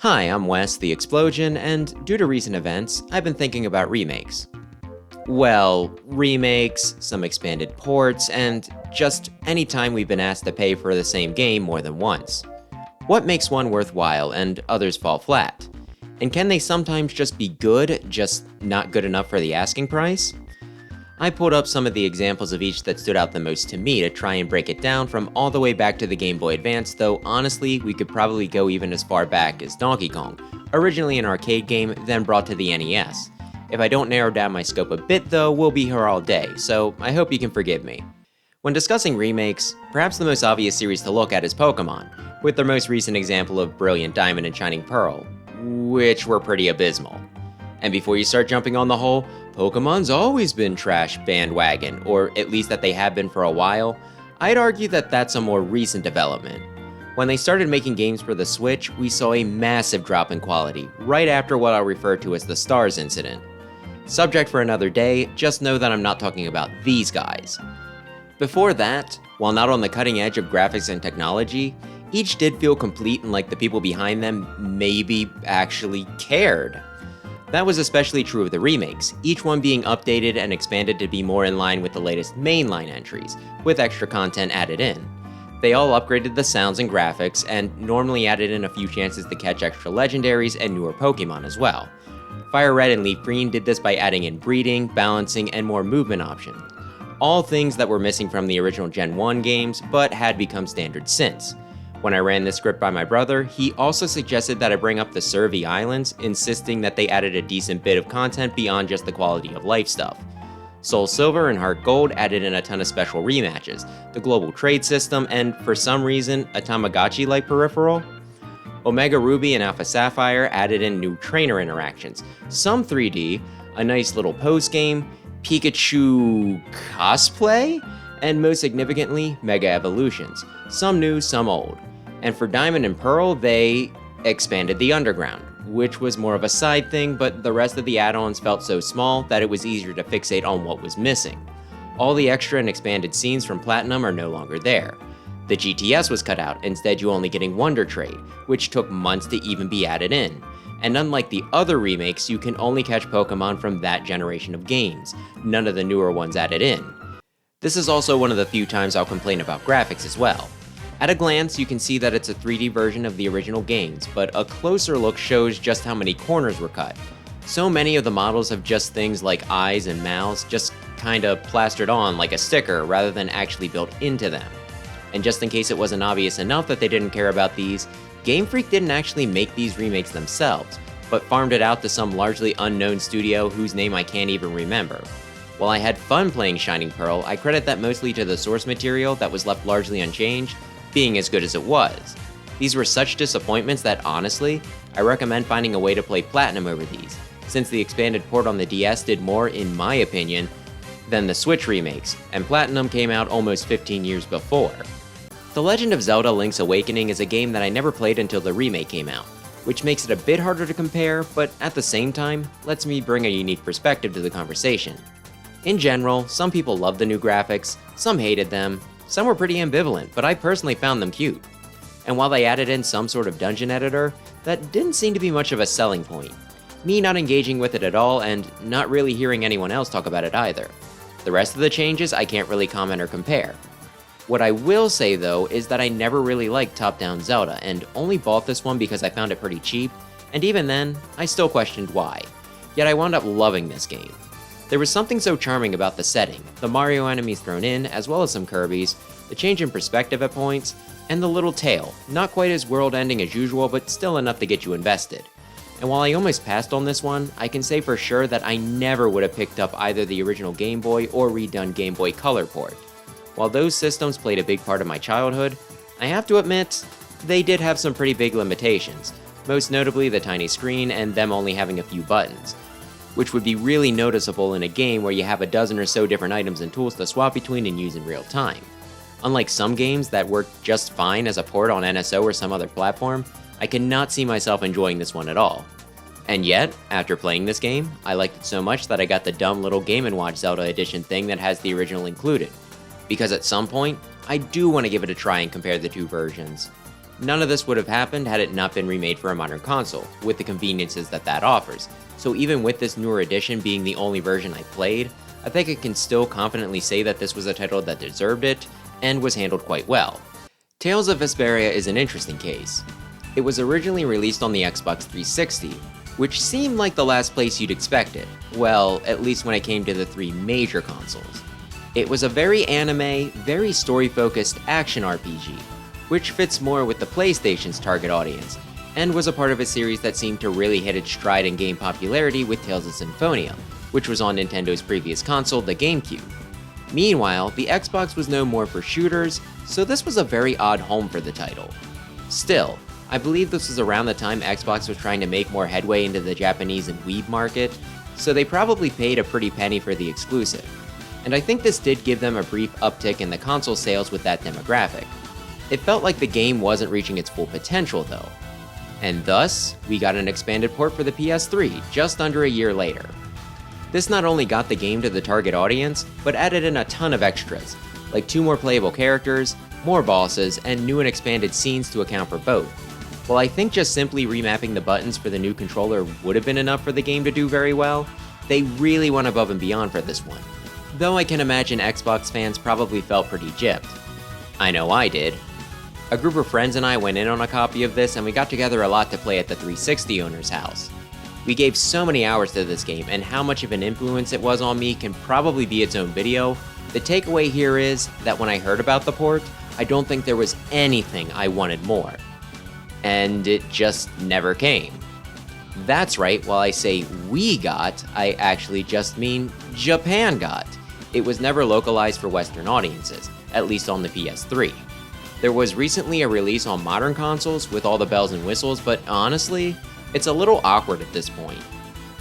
Hi, I'm Wes, the Explosion, and due to recent events, I've been thinking about remakes. Well, remakes, some expanded ports, and just any time we've been asked to pay for the same game more than once. What makes one worthwhile and others fall flat? And can they sometimes just be good, just not good enough for the asking price? I pulled up some of the examples of each that stood out the most to me to try and break it down from all the way back to the Game Boy Advance, though honestly, we could probably go even as far back as Donkey Kong, originally an arcade game, then brought to the NES. If I don't narrow down my scope a bit though, we'll be here all day, so I hope you can forgive me. When discussing remakes, perhaps the most obvious series to look at is Pokémon, with their most recent example of Brilliant Diamond and Shining Pearl, which were pretty abysmal. And before you start jumping on the whole, Pokemon's always been trash bandwagon, or at least that they have been for a while, I'd argue that that's a more recent development. When they started making games for the Switch, we saw a massive drop in quality, right after what I'll refer to as the Stars incident. Subject for another day, just know that I'm not talking about these guys. Before that, while not on the cutting edge of graphics and technology, each did feel complete and like the people behind them maybe actually cared. That was especially true of the remakes, each one being updated and expanded to be more in line with the latest mainline entries, with extra content added in. They all upgraded the sounds and graphics, and normally added in a few chances to catch extra legendaries and newer Pokemon as well. Fire Red and Leaf Green did this by adding in breeding, balancing, and more movement options. All things that were missing from the original Gen 1 games, but had become standard since. When I ran this script by my brother, he also suggested that I bring up the Survey Islands, insisting that they added a decent bit of content beyond just the quality of life stuff. Soul Silver and Heart Gold added in a ton of special rematches, the global trade system, and for some reason, a Tamagotchi-like peripheral. Omega Ruby and Alpha Sapphire added in new trainer interactions, some 3D, a nice little post-game, Pikachu cosplay, and most significantly, Mega Evolutions, some new, some old. And for Diamond and Pearl, they expanded the Underground, which was more of a side thing, but the rest of the add-ons felt so small that it was easier to fixate on what was missing. All the extra and expanded scenes from Platinum are no longer there. The GTS was cut out, instead you only getting Wonder Trade, which took months to even be added in. And unlike the other remakes, you can only catch Pokemon from that generation of games, none of the newer ones added in. This is also one of the few times I'll complain about graphics as well. At a glance, you can see that it's a 3D version of the original games, but a closer look shows just how many corners were cut. So many of the models have just things like eyes and mouths just kinda plastered on like a sticker rather than actually built into them. And just in case it wasn't obvious enough that they didn't care about these, Game Freak didn't actually make these remakes themselves, but farmed it out to some largely unknown studio whose name I can't even remember. While I had fun playing Shining Pearl, I credit that mostly to the source material that was left largely unchanged, being as good as it was. These were such disappointments that honestly, I recommend finding a way to play Platinum over these, since the expanded port on the DS did more, in my opinion, than the Switch remakes, and Platinum came out almost 15 years before. The Legend of Zelda Link's Awakening is a game that I never played until the remake came out, which makes it a bit harder to compare, but at the same time, lets me bring a unique perspective to the conversation. In general, some people loved the new graphics, some hated them, some were pretty ambivalent, but I personally found them cute. And while they added in some sort of dungeon editor, that didn't seem to be much of a selling point. Me not engaging with it at all, and not really hearing anyone else talk about it either. The rest of the changes I can't really comment or compare. What I will say though is that I never really liked top-down Zelda, and only bought this one because I found it pretty cheap, and even then, I still questioned why. Yet I wound up loving this game. There was something so charming about the setting, the Mario enemies thrown in, as well as some Kirby's, the change in perspective at points, and the little tale, not quite as world-ending as usual, but still enough to get you invested. And while I almost passed on this one, I can say for sure that I never would have picked up either the original Game Boy or redone Game Boy Color port. While those systems played a big part of my childhood, I have to admit, they did have some pretty big limitations, most notably the tiny screen and them only having a few buttons, which would be really noticeable in a game where you have a dozen or so different items and tools to swap between and use in real time. Unlike some games that work just fine as a port on NSO or some other platform, I cannot see myself enjoying this one at all. And yet, after playing this game, I liked it so much that I got the dumb little Game & Watch Zelda Edition thing that has the original included. Because at some point, I do want to give it a try and compare the two versions. None of this would have happened had it not been remade for a modern console, with the conveniences that offers. So even with this newer edition being the only version I played, I think I can still confidently say that this was a title that deserved it, and was handled quite well. Tales of Vesperia is an interesting case. It was originally released on the Xbox 360, which seemed like the last place you'd expect it. Well, at least when it came to the three major consoles. It was a very anime, very story-focused action RPG, which fits more with the PlayStation's target audience, and was a part of a series that seemed to really hit its stride and gain popularity with Tales of Symphonia, which was on Nintendo's previous console, the GameCube. Meanwhile, the Xbox was known more for shooters, so this was a very odd home for the title. Still, I believe this was around the time Xbox was trying to make more headway into the Japanese and Weeb market, so they probably paid a pretty penny for the exclusive. And I think this did give them a brief uptick in the console sales with that demographic. It felt like the game wasn't reaching its full potential though. And thus, we got an expanded port for the PS3 just under a year later. This not only got the game to the target audience, but added in a ton of extras, like 2 more playable characters, more bosses, and new and expanded scenes to account for both. While I think just simply remapping the buttons for the new controller would have been enough for the game to do very well, they really went above and beyond for this one. Though I can imagine Xbox fans probably felt pretty gypped. I know I did. A group of friends and I went in on a copy of this and we got together a lot to play at the 360 owner's house. We gave so many hours to this game, and how much of an influence it was on me can probably be its own video. The takeaway here is that when I heard about the port, I don't think there was anything I wanted more. And it just never came. That's right, while I say we got, I actually just mean Japan got. It was never localized for Western audiences, at least on the PS3. There was recently a release on modern consoles with all the bells and whistles, but honestly, it's a little awkward at this point.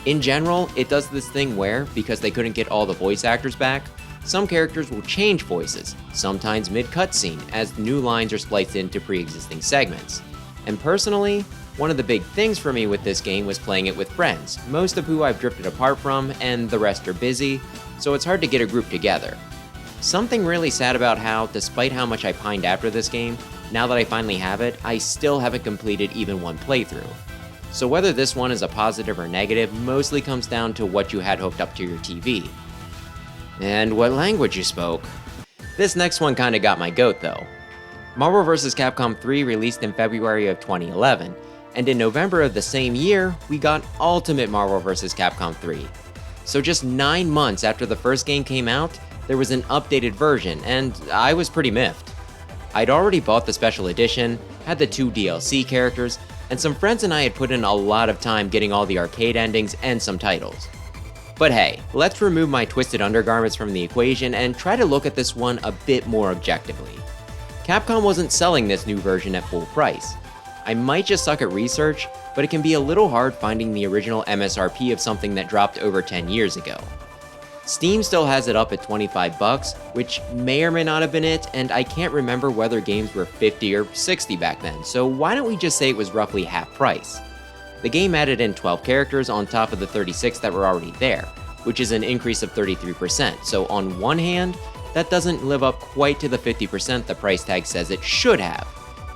In general, it does this thing where, because they couldn't get all the voice actors back, some characters will change voices, sometimes mid-cutscene, as new lines are spliced into pre-existing segments. And personally, one of the big things for me with this game was playing it with friends, most of who I've drifted apart from, and the rest are busy, so it's hard to get a group together. Something really sad about how, despite how much I pined after this game, now that I finally have it, I still haven't completed even one playthrough. So whether this one is a positive or negative mostly comes down to what you had hooked up to your TV. And what language you spoke. This next one kinda got my goat though. Marvel vs. Capcom 3 released in February of 2011, and in November of the same year, we got Ultimate Marvel vs. Capcom 3. So just 9 months after the first game came out, there was an updated version, and I was pretty miffed. I'd already bought the special edition, had the 2 DLC characters, and some friends and I had put in a lot of time getting all the arcade endings and some titles. But hey, let's remove my twisted undergarments from the equation and try to look at this one a bit more objectively. Capcom wasn't selling this new version at full price. I might just suck at research, but it can be a little hard finding the original MSRP of something that dropped over 10 years ago. Steam still has it up at $25, which may or may not have been it, and I can't remember whether games were $50 or $60 back then, so why don't we just say it was roughly half price? The game added in 12 characters on top of the 36 that were already there, which is an increase of 33%, so on one hand, that doesn't live up quite to the 50% the price tag says it should have.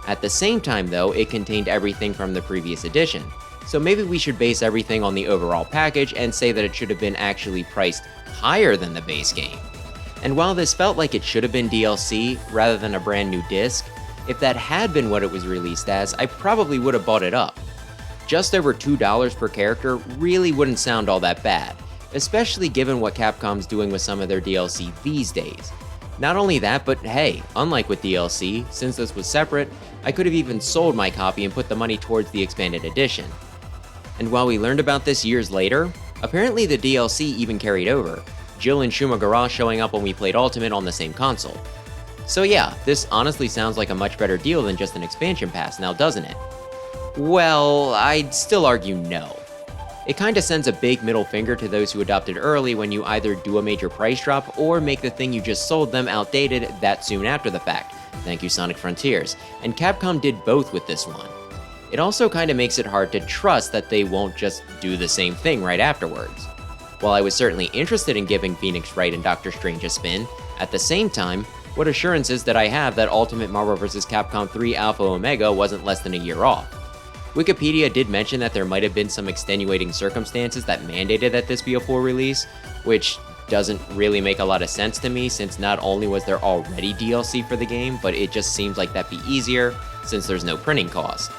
At the same time though, it contained everything from the previous edition, so maybe we should base everything on the overall package and say that it should have been actually priced higher than the base game. And while this felt like it should have been DLC rather than a brand new disc, if that had been what it was released as, I probably would have bought it up. Just over $2 per character really wouldn't sound all that bad, especially given what Capcom's doing with some of their DLC these days. Not only that, but hey, unlike with DLC, since this was separate, I could have even sold my copy and put the money towards the expanded edition. And while we learned about this years later, apparently the DLC even carried over, Jill and Shumagara showing up when we played Ultimate on the same console. So yeah, this honestly sounds like a much better deal than just an expansion pass now, doesn't it? Well, I'd still argue no. It kinda sends a big middle finger to those who adopted early when you either do a major price drop or make the thing you just sold them outdated that soon after the fact. Thank you, Sonic Frontiers. And Capcom did both with this one. It also kinda makes it hard to trust that they won't just do the same thing right afterwards. While I was certainly interested in giving Phoenix Wright and Doctor Strange a spin, at the same time, What assurances did I have that Ultimate Marvel vs. Capcom 3 Alpha Omega wasn't less than a year off? Wikipedia did mention that there might have been some extenuating circumstances that mandated that this be a full release, which doesn't really make a lot of sense to me since not only was there already DLC for the game, but it just seems like that'd be easier since there's no printing cost.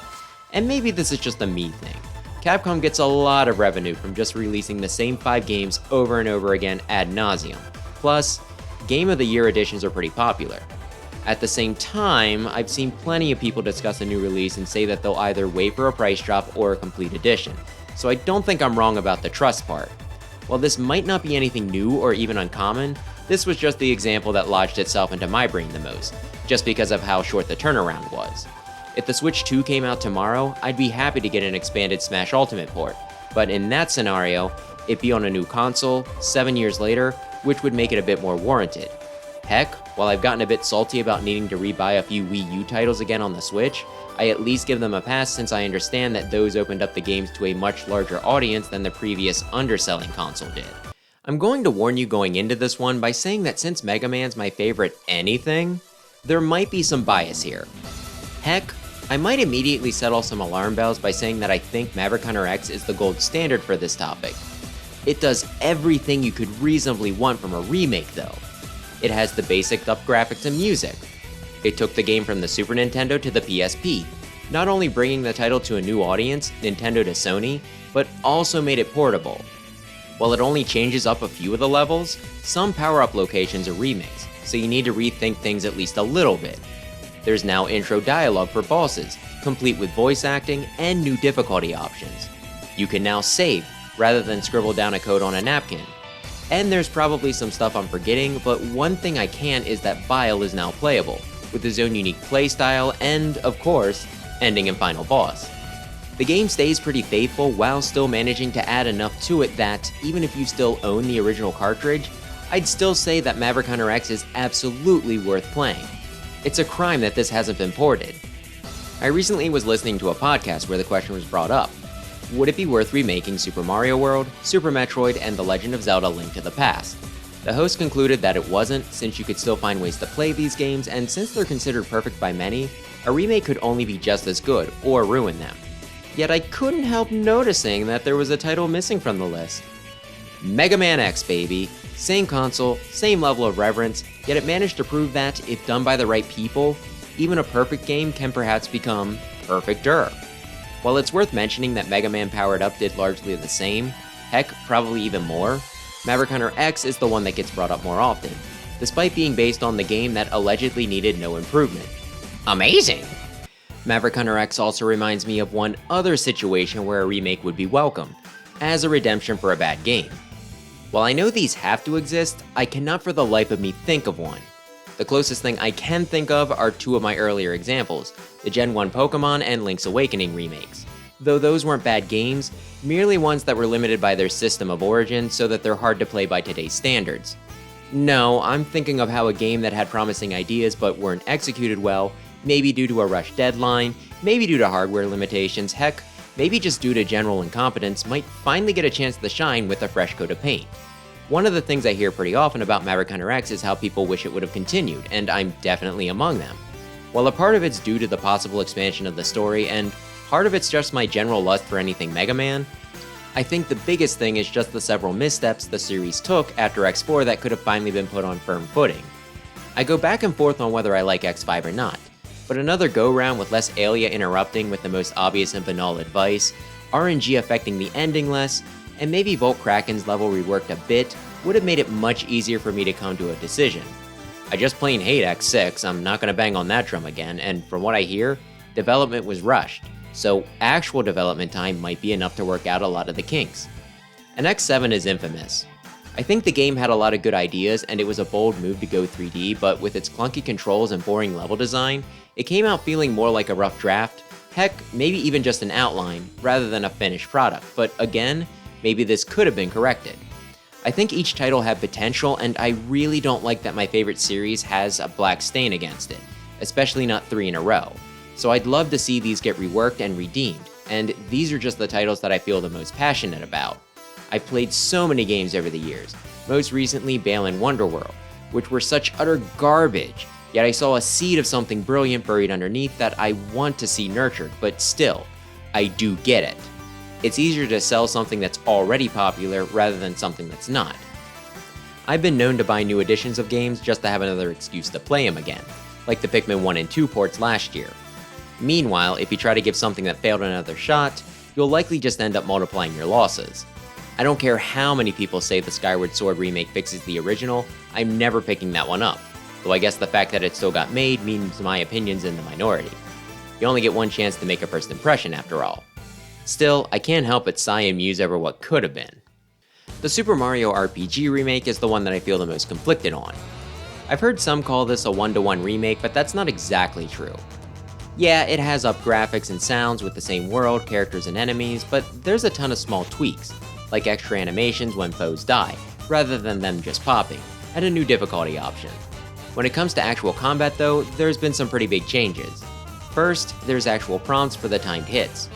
And maybe this is just a me thing. Capcom gets a lot of revenue from just releasing the same 5 games over and over again ad nauseum. Plus, Game of the Year editions are pretty popular. At the same time, I've seen plenty of people discuss a new release and say that they'll either wait for a price drop or a complete edition, so I don't think I'm wrong about the trust part. While this might not be anything new or even uncommon, this was just the example that lodged itself into my brain the most, just because of how short the turnaround was. If the Switch 2 came out tomorrow, I'd be happy to get an expanded Smash Ultimate port, but in that scenario, it'd be on a new console, 7 years later, which would make it a bit more warranted. Heck, while I've gotten a bit salty about needing to rebuy a few Wii U titles again on the Switch, I at least give them a pass since I understand that those opened up the games to a much larger audience than the previous underselling console did. I'm going to warn you going into this one by saying that since Mega Man's my favorite anything, there might be some bias here. Heck, I might immediately set off some alarm bells by saying that I think Maverick Hunter X is the gold standard for this topic. It does everything you could reasonably want from a remake though. It has the basic up graphics and music. It took the game from the Super Nintendo to the PSP, not only bringing the title to a new audience, Nintendo to Sony, but also made it portable. While it only changes up a few of the levels, some power-up locations are remakes, so you need to rethink things at least a little bit. There's now intro dialogue for bosses, complete with voice acting and new difficulty options. You can now save, rather than scribble down a code on a napkin. And there's probably some stuff I'm forgetting, but one thing I can is that Bile is now playable, with his own unique playstyle and, of course, ending and final boss. The game stays pretty faithful while still managing to add enough to it that, even if you still own the original cartridge, I'd still say that Maverick Hunter X is absolutely worth playing. It's a crime that this hasn't been ported. I recently was listening to a podcast where the question was brought up. Would it be worth remaking Super Mario World, Super Metroid, and The Legend of Zelda: Link to the Past? The host concluded that it wasn't, since you could still find ways to play these games, and since they're considered perfect by many, a remake could only be just as good, or ruin them. Yet I couldn't help noticing that there was a title missing from the list. Mega Man X, baby. Same console, same level of reverence, yet it managed to prove that, if done by the right people, even a perfect game can perhaps become perfecter. While it's worth mentioning that Mega Man Powered Up did largely the same, heck, probably even more, Maverick Hunter X is the one that gets brought up more often, despite being based on the game that allegedly needed no improvement. Amazing! Maverick Hunter X also reminds me of one other situation where a remake would be welcome, as a redemption for a bad game. While I know these have to exist, I cannot for the life of me think of one. The closest thing I can think of are two of my earlier examples, the Gen 1 Pokémon and Link's Awakening remakes. Though those weren't bad games, merely ones that were limited by their system of origin so that they're hard to play by today's standards. No, I'm thinking of how a game that had promising ideas but weren't executed well, maybe due to a rushed deadline, maybe due to hardware limitations, heck, maybe just due to general incompetence, might finally get a chance to shine with a fresh coat of paint. One of the things I hear pretty often about Maverick Hunter X is how people wish it would have continued, and I'm definitely among them. While a part of it's due to the possible expansion of the story, and part of it's just my general lust for anything Mega Man, I think the biggest thing is just the several missteps the series took after X4 that could have finally been put on firm footing. I go back and forth on whether I like X5 or not, but another go-round with less Alia interrupting with the most obvious and banal advice, RNG affecting the ending less, and maybe Volt Kraken's level reworked a bit would have made it much easier for me to come to a decision. I just plain hate X6, I'm not gonna bang on that drum again, and from what I hear, development was rushed, so actual development time might be enough to work out a lot of the kinks. And X7 is infamous. I think the game had a lot of good ideas and it was a bold move to go 3D, but with its clunky controls and boring level design, it came out feeling more like a rough draft, heck, maybe even just an outline, rather than a finished product, but again, maybe this could have been corrected. I think each title had potential, and I really don't like that my favorite series has a black stain against it, especially not 3 in a row. So I'd love to see these get reworked and redeemed, and these are just the titles that I feel the most passionate about. I've played so many games over the years, most recently Balan Wonderworld, which were such utter garbage, yet I saw a seed of something brilliant buried underneath that I want to see nurtured, but still, I do get it. It's easier to sell something that's already popular rather than something that's not. I've been known to buy new editions of games just to have another excuse to play them again, like the Pikmin 1 and 2 ports last year. Meanwhile, if you try to give something that failed another shot, you'll likely just end up multiplying your losses. I don't care how many people say the Skyward Sword remake fixes the original, I'm never picking that one up, though I guess the fact that it still got made means my opinion's in the minority. You only get one chance to make a first impression after all. Still, I can't help but sigh and muse over what could have been. The Super Mario RPG remake is the one that I feel the most conflicted on. I've heard some call this a one-to-one remake, but that's not exactly true. Yeah, it has up graphics and sounds with the same world, characters, and enemies, but there's a ton of small tweaks, like extra animations when foes die, rather than them just popping, and a new difficulty option. When it comes to actual combat though, there's been some pretty big changes. First, there's actual prompts for the timed hits.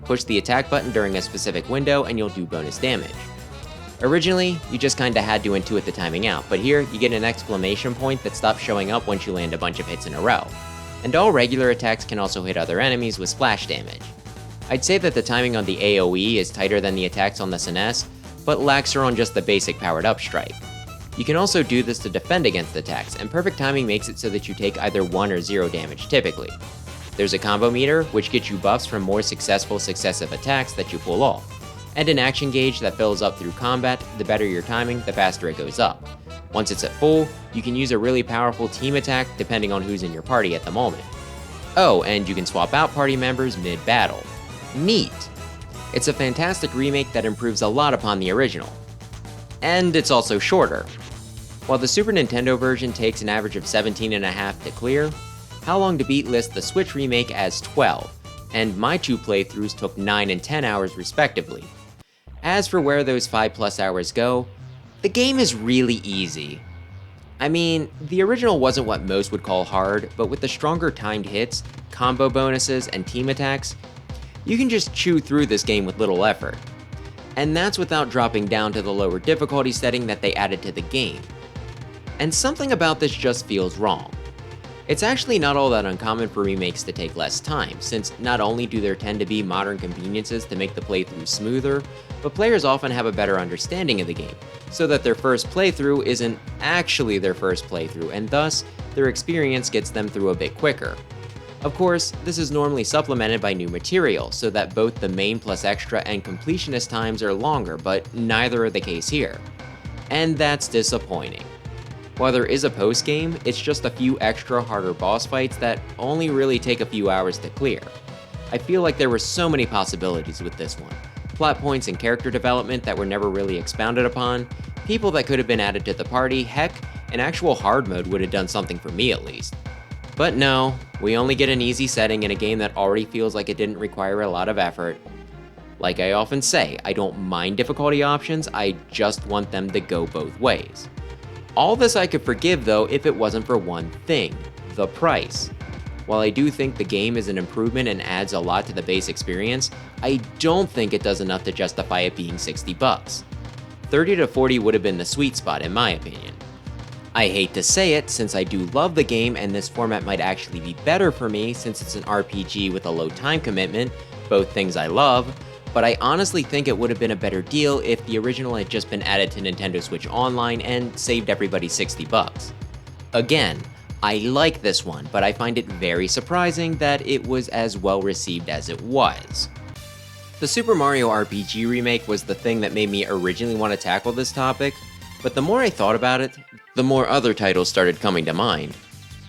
Push the attack button during a specific window and you'll do bonus damage. Originally, you just kinda had to intuit the timing out, but here you get an exclamation point that stops showing up once you land a bunch of hits in a row. And all regular attacks can also hit other enemies with splash damage. I'd say that the timing on the AoE is tighter than the attacks on the SNES, but laxer on just the basic powered up strike. You can also do this to defend against attacks, and perfect timing makes it so that you take either 1 or 0 damage typically. There's a combo meter, which gets you buffs from more successful successive attacks that you pull off, and an action gauge that fills up through combat. The better your timing, the faster it goes up. Once it's at full, you can use a really powerful team attack depending on who's in your party at the moment. Oh, and you can swap out party members mid-battle. Neat! It's a fantastic remake that improves a lot upon the original. And it's also shorter. While the Super Nintendo version takes an average of 17.5 to clear, How Long to Beat lists the Switch remake as 12, and my 2 playthroughs took 9 and 10 hours respectively. As for where those 5+ hours go, the game is really easy. I mean, the original wasn't what most would call hard, but with the stronger timed hits, combo bonuses, and team attacks, you can just chew through this game with little effort. And that's without dropping down to the lower difficulty setting that they added to the game. And something about this just feels wrong. It's actually not all that uncommon for remakes to take less time, since not only do there tend to be modern conveniences to make the playthrough smoother, but players often have a better understanding of the game, so that their first playthrough isn't actually their first playthrough, and thus, their experience gets them through a bit quicker. Of course, this is normally supplemented by new material, so that both the main plus extra and completionist times are longer, but neither are the case here. And that's disappointing. While there is a post-game, it's just a few extra harder boss fights that only really take a few hours to clear. I feel like there were so many possibilities with this one. Plot points and character development that were never really expounded upon, people that could have been added to the party, heck, an actual hard mode would have done something for me at least. But no, we only get an easy setting in a game that already feels like it didn't require a lot of effort. Like I often say, I don't mind difficulty options, I just want them to go both ways. All this I could forgive though if it wasn't for one thing, the price. While I do think the game is an improvement and adds a lot to the base experience, I don't think it does enough to justify it being $60. 30 to 40 would have been the sweet spot in my opinion. I hate to say it since I do love the game and this format might actually be better for me since it's an RPG with a low time commitment, both things I love, but I honestly think it would have been a better deal if the original had just been added to Nintendo Switch Online and saved everybody $60. Again, I like this one, but I find it very surprising that it was as well received as it was. The Super Mario RPG remake was the thing that made me originally want to tackle this topic, but the more I thought about it, the more other titles started coming to mind.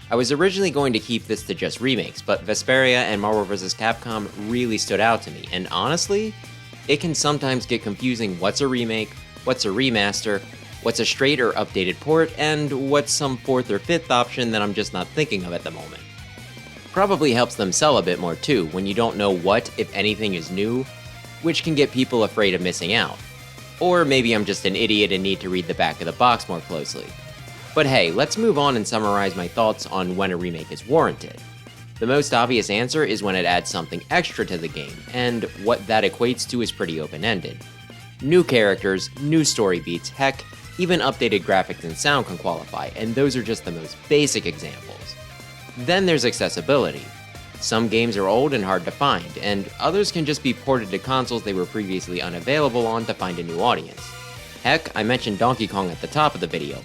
I was originally going to keep this to just remakes, but Vesperia and Marvel vs. Capcom really stood out to me, and honestly, it can sometimes get confusing what's a remake, what's a remaster, what's a straight or updated port, and what's some 4th or 5th option that I'm just not thinking of at the moment. Probably helps them sell a bit more too, when you don't know what, if anything, is new, which can get people afraid of missing out. Or maybe I'm just an idiot and need to read the back of the box more closely. But hey, let's move on and summarize my thoughts on when a remake is warranted. The most obvious answer is when it adds something extra to the game, and what that equates to is pretty open-ended. New characters, new story beats, heck, Even updated graphics and sound can qualify, and those are just the most basic examples. Then there's accessibility. Some games are old and hard to find, and others can just be ported to consoles they were previously unavailable on to find a new audience. Heck, I mentioned Donkey Kong at the top of the video,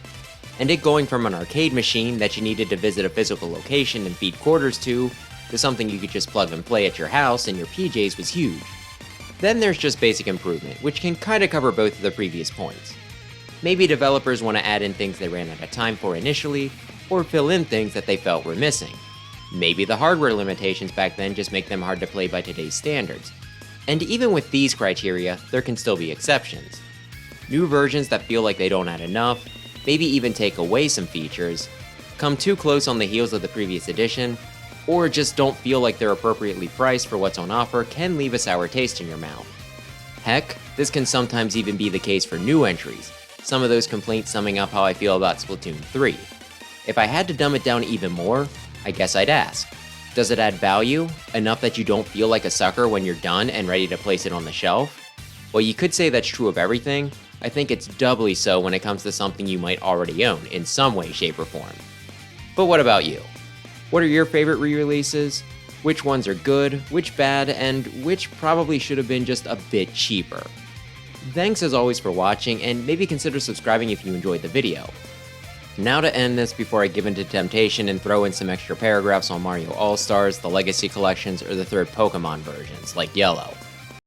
and it going from an arcade machine that you needed to visit a physical location and feed quarters to something you could just plug and play at your house in your PJs was huge. Then there's just basic improvement, which can kinda cover both of the previous points. Maybe developers want to add in things they ran out of time for initially, or fill in things that they felt were missing. Maybe the hardware limitations back then just make them hard to play by today's standards. And even with these criteria, there can still be exceptions. New versions that feel like they don't add enough, maybe even take away some features, come too close on the heels of the previous edition, or just don't feel like they're appropriately priced for what's on offer can leave a sour taste in your mouth. Heck, this can sometimes even be the case for new entries, some of those complaints summing up how I feel about Splatoon 3. If I had to dumb it down even more, I guess I'd ask, does it add value, enough that you don't feel like a sucker when you're done and ready to place it on the shelf? Well, you could say that's true of everything. I think it's doubly so when it comes to something you might already own in some way, shape, or form. But what about you? What are your favorite re-releases? Which ones are good, which bad, and which probably should have been just a bit cheaper? Thanks as always for watching, and maybe consider subscribing if you enjoyed the video. Now to end this before I give in to temptation and throw in some extra paragraphs on Mario All-Stars, the Legacy Collections, or the third Pokémon versions, like Yellow.